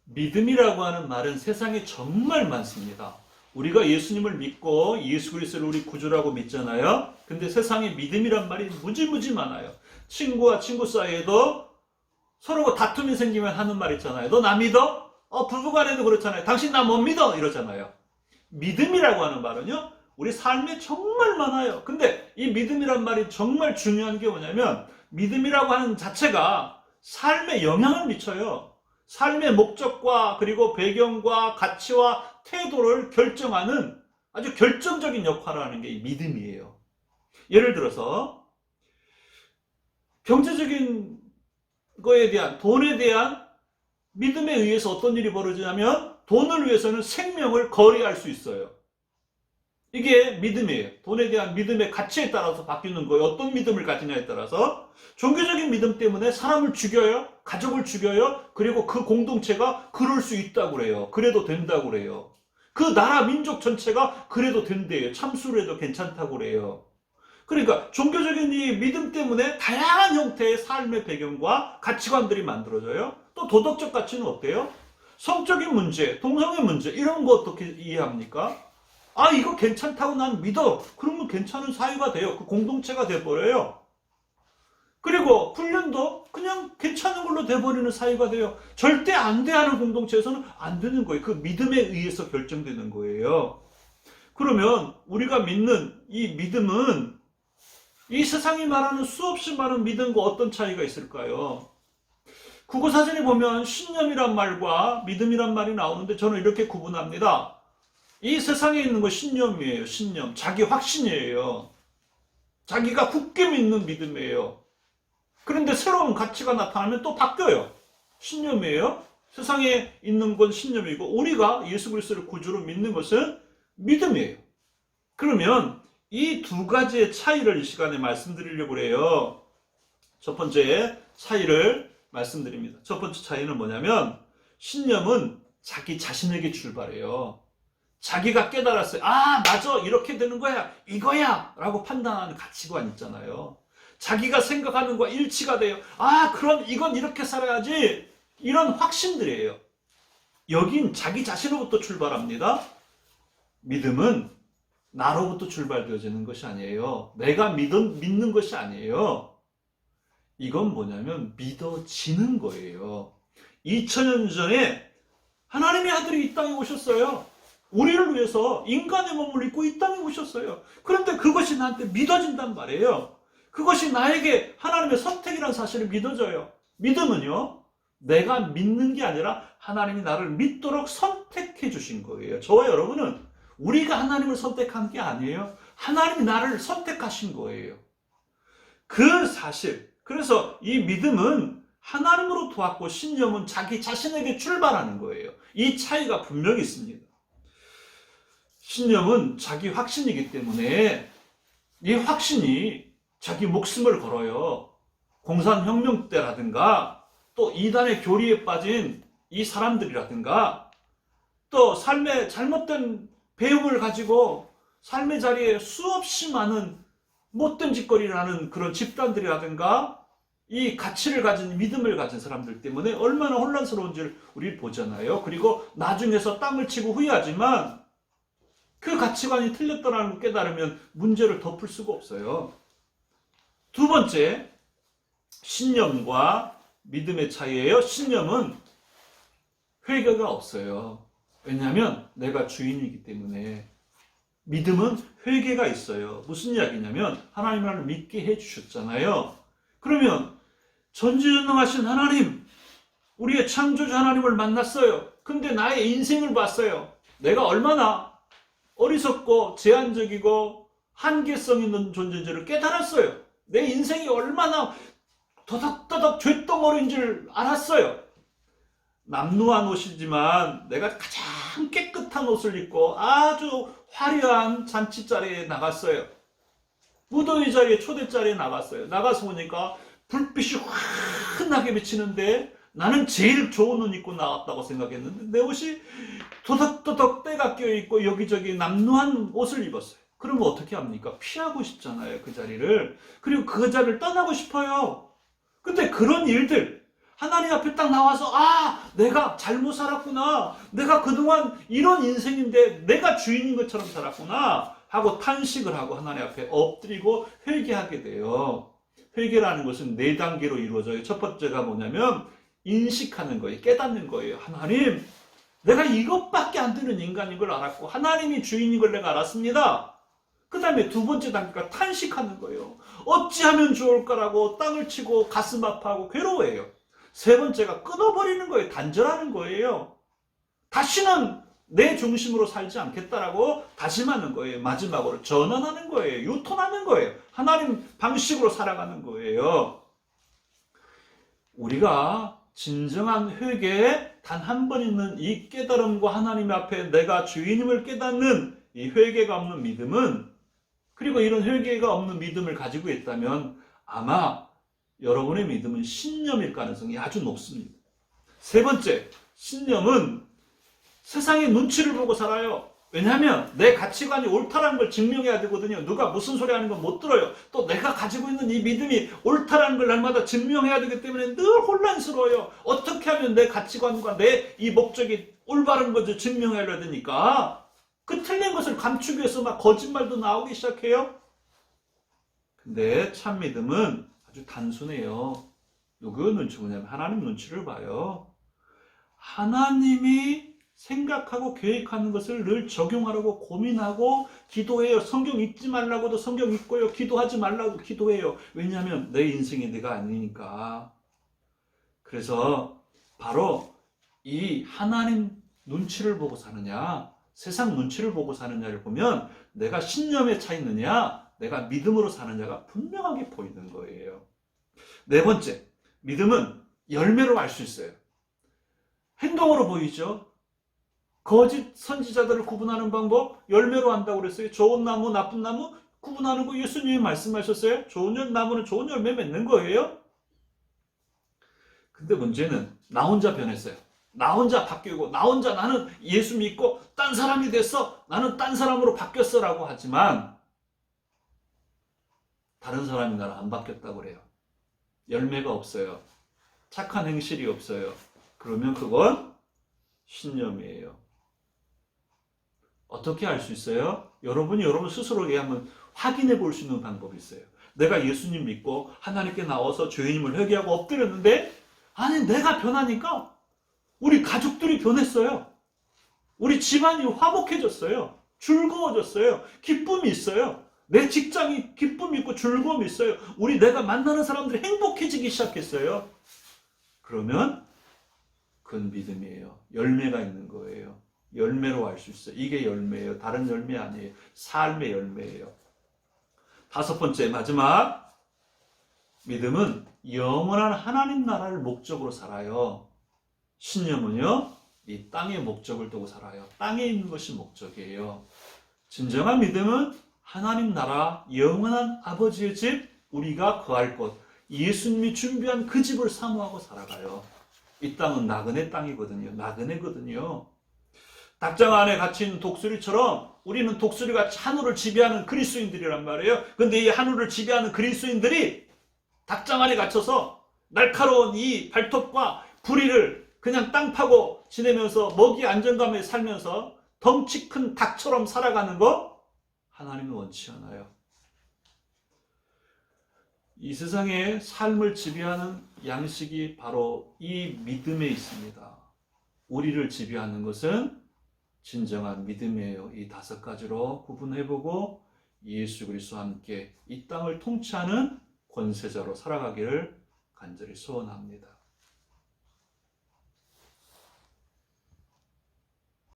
믿음이라고 하는 말은 세상에 정말 많습니다. 우리가 예수님을 믿고 예수 그리스도를 우리 구주라고 믿잖아요. 근데 세상에 믿음이란 말이 무지무지 많아요. 친구와 친구 사이에도 서로 다툼이 생기면 하는 말 있잖아요. 너 나 믿어? 부부간에도 그렇잖아요. 당신 나 못 믿어? 이러잖아요. 믿음이라고 하는 말은요, 우리 삶에 정말 많아요. 근데 이 믿음이란 말이 정말 중요한 게 뭐냐면, 믿음이라고 하는 자체가 삶에 영향을 미쳐요. 삶의 목적과 그리고 배경과 가치와 태도를 결정하는 아주 결정적인 역할을 하는 게 이 믿음이에요. 예를 들어서 경제적인 거에 대한, 돈에 대한 믿음에 의해서 어떤 일이 벌어지냐면, 돈을 위해서는 생명을 거래할 수 있어요. 이게 믿음이에요. 돈에 대한 믿음의 가치에 따라서 바뀌는 거예요. 어떤 믿음을 가지냐에 따라서. 종교적인 믿음 때문에 사람을 죽여요. 가족을 죽여요. 그리고 그 공동체가 그럴 수 있다고 그래요. 그래도 된다고 그래요. 그 나라 민족 전체가 그래도 된대요. 참수를 해도 괜찮다고 그래요. 그러니까 종교적인 이 믿음 때문에 다양한 형태의 삶의 배경과 가치관들이 만들어져요. 또 도덕적 가치는 어때요? 성적인 문제, 동성애 문제, 이런 거 어떻게 이해합니까? 이거 괜찮다고 난 믿어. 그러면 괜찮은 사회가 돼요. 그 공동체가 돼버려요. 그리고 훈련도 그냥 괜찮은 걸로 돼버리는 사회가 돼요. 절대 안 돼 하는 공동체에서는 안 되는 거예요. 그 믿음에 의해서 결정되는 거예요. 그러면 우리가 믿는 이 믿음은 이 세상이 말하는 수없이 많은 믿음과 어떤 차이가 있을까요? 국어사전에 보면 신념이란 말과 믿음이란 말이 나오는데 저는 이렇게 구분합니다. 이 세상에 있는 거 신념이에요. 신념. 자기 확신이에요. 자기가 굳게 믿는 믿음이에요. 그런데 새로운 가치가 나타나면 또 바뀌어요. 신념이에요. 세상에 있는 건 신념이고 우리가 예수 그리스도를 구주로 믿는 것은 믿음이에요. 그러면 이 두 가지의 차이를 이 시간에 말씀드리려고 해요. 첫 번째 차이를 말씀드립니다. 첫 번째 차이는 뭐냐면 신념은 자기 자신에게 출발해요. 자기가 깨달았어요. 맞아. 이렇게 되는 거야. 이거야. 라고 판단하는 가치관 있잖아요. 자기가 생각하는 거와 일치가 돼요. 그럼 이건 이렇게 살아야지. 이런 확신들이에요. 여긴 자기 자신으로부터 출발합니다. 믿음은 나로부터 출발되어지는 것이 아니에요. 내가 믿는 것이 아니에요. 이건 뭐냐면 믿어지는 거예요. 2000년 전에 하나님의 아들이 이 땅에 오셨어요. 우리를 위해서 인간의 몸을 입고 이 땅에 오셨어요. 그런데 그것이 나한테 믿어진단 말이에요. 그것이 나에게 하나님의 선택이라는 사실을 믿어져요. 믿음은요, 내가 믿는 게 아니라 하나님이 나를 믿도록 선택해 주신 거예요. 저와 여러분은 우리가 하나님을 선택한 게 아니에요. 하나님이 나를 선택하신 거예요. 그 사실. 그래서 이 믿음은 하나님으로부터 왔고 신념은 자기 자신에게 출발하는 거예요. 이 차이가 분명히 있습니다. 신념은 자기 확신이기 때문에 이 확신이 자기 목숨을 걸어요. 공산혁명 때라든가 또 이단의 교리에 빠진 이 사람들이라든가 또 삶의 잘못된 배움을 가지고 삶의 자리에 수없이 많은 못된 짓거리를 하는 그런 집단들이라든가 이 가치를 가진 믿음을 가진 사람들 때문에 얼마나 혼란스러운지를 우리 보잖아요. 그리고 나중에서 땅을 치고 후회하지만 그 가치관이 틀렸다는 걸 깨달으면 문제를 덮을 수가 없어요. 두 번째, 신념과 믿음의 차이예요. 신념은 회개가 없어요. 왜냐하면 내가 주인이기 때문에. 믿음은 회개가 있어요. 무슨 이야기냐면 하나님 나를 믿게 해주셨잖아요. 그러면 전지전능하신 하나님, 우리의 창조주 하나님을 만났어요. 근데 나의 인생을 봤어요. 내가 얼마나 어리석고 제한적이고 한계성 있는 존재인지를 깨달았어요. 내 인생이 얼마나 더덕더덕 죄덩어리인 줄 알았어요. 남루한 옷이지만 내가 가장 깨끗한 옷을 입고 아주 화려한 잔치 자리에 나갔어요. 무더위 자리에 초대 자리에 나갔어요. 나가서 보니까 불빛이 환하게 비치는데 나는 제일 좋은 옷 입고 나왔다고 생각했는데 내 옷이 도덕도덕 때가 껴있고 여기저기 남루한 옷을 입었어요. 그러면 어떻게 합니까? 피하고 싶잖아요, 그 자리를. 그리고 그 자리를 떠나고 싶어요. 근데 그런 일들, 하나님 앞에 딱 나와서 내가 잘못 살았구나. 내가 그동안 이런 인생인데 내가 주인인 것처럼 살았구나 하고 탄식을 하고 하나님 앞에 엎드리고 회개하게 돼요. 회개라는 것은 4단계로 이루어져요. 첫 번째가 뭐냐면 인식하는 거예요. 깨닫는 거예요. 하나님, 내가 이것밖에 안 되는 인간인 걸 알았고 하나님이 주인인 걸 내가 알았습니다. 그 다음에 2번째 단계가 탄식하는 거예요. 어찌하면 좋을까라고 땅을 치고 가슴 아파하고 괴로워해요. 3번째가 끊어버리는 거예요. 단절하는 거예요. 다시는 내 중심으로 살지 않겠다라고 다짐하는 거예요. 마지막으로 전환하는 거예요. 유턴하는 거예요. 하나님 방식으로 살아가는 거예요. 우리가 진정한 회개에 단 한 번 있는 이 깨달음과 하나님 앞에 내가 주인임을 깨닫는 이 회개가 없는 믿음은, 그리고 이런 회개가 없는 믿음을 가지고 있다면 아마 여러분의 믿음은 신념일 가능성이 아주 높습니다. 3번째, 신념은 세상의 눈치를 보고 살아요. 왜냐하면 내 가치관이 옳다라는 걸 증명해야 되거든요. 누가 무슨 소리 하는 건 못 들어요. 또 내가 가지고 있는 이 믿음이 옳다라는 걸 날마다 증명해야 되기 때문에 늘 혼란스러워요. 어떻게 하면 내 가치관과 내 이 목적이 올바른 것을 증명해야 되니까 그 틀린 것을 감추기 위해서 막 거짓말도 나오기 시작해요. 근데 참 믿음은 아주 단순해요. 누구 눈치 보냐면 하나님 눈치를 봐요. 하나님이 생각하고 계획하는 것을 늘 적용하려고 고민하고 기도해요. 성경 읽지 말라고도 성경 읽고요. 기도하지 말라고 기도해요. 왜냐하면 내 인생이 내가 아니니까. 그래서 바로 이 하나님 눈치를 보고 사느냐, 세상 눈치를 보고 사느냐를 보면 내가 신념에 차 있느냐, 내가 믿음으로 사느냐가 분명하게 보이는 거예요. 4번째, 믿음은 열매로 알 수 있어요. 행동으로 보이죠. 거짓 선지자들을 구분하는 방법 열매로 한다고 그랬어요. 좋은 나무, 나쁜 나무 구분하는 거 예수님이 말씀하셨어요. 좋은 나무는 좋은 열매 맺는 거예요. 근데 문제는 나 혼자 변했어요. 나 혼자 바뀌고 나 혼자 나는 예수 믿고 딴 사람이 됐어. 나는 딴 사람으로 바뀌었어 라고 하지만 다른 사람이 나를 안 바뀌었다고 그래요. 열매가 없어요. 착한 행실이 없어요. 그러면 그건 신념이에요. 어떻게 알 수 있어요? 여러분이 여러분 스스로 한번 확인해 볼 수 있는 방법이 있어요. 내가 예수님 믿고 하나님께 나와서 죄인임을 회개하고 엎드렸는데 아니 내가 변하니까 우리 가족들이 변했어요. 우리 집안이 화목해졌어요. 즐거워졌어요. 기쁨이 있어요. 내 직장이 기쁨이 있고 즐거움이 있어요. 내가 만나는 사람들이 행복해지기 시작했어요. 그러면 그건 믿음이에요. 열매가 있는 거예요. 열매로 알 수 있어요. 이게 열매예요. 다른 열매 아니에요. 삶의 열매예요. 5번째, 마지막. 믿음은 영원한 하나님 나라를 목적으로 살아요. 신념은요, 이 땅의 목적을 두고 살아요. 땅에 있는 것이 목적이에요. 진정한 믿음은 하나님 나라, 영원한 아버지의 집, 우리가 거할 곳, 예수님이 준비한 그 집을 사모하고 살아가요. 이 땅은 나그네 땅이거든요. 나그네거든요. 닭장 안에 갇힌 독수리처럼 우리는 독수리같이 하늘을 지배하는 그리스도인들이란 말이에요. 근데 이 하늘을 지배하는 그리스도인들이 닭장 안에 갇혀서 날카로운 이 발톱과 부리를 그냥 땅 파고 지내면서 먹이 안정감에 살면서 덩치 큰 닭처럼 살아가는 거 하나님은 원치 않아요. 이 세상의 삶을 지배하는 양식이 바로 이 믿음에 있습니다. 우리를 지배하는 것은 진정한 믿음이에요. 이 5가지로 구분해보고 예수 그리스도와 함께 이 땅을 통치하는 권세자로 살아가기를 간절히 소원합니다.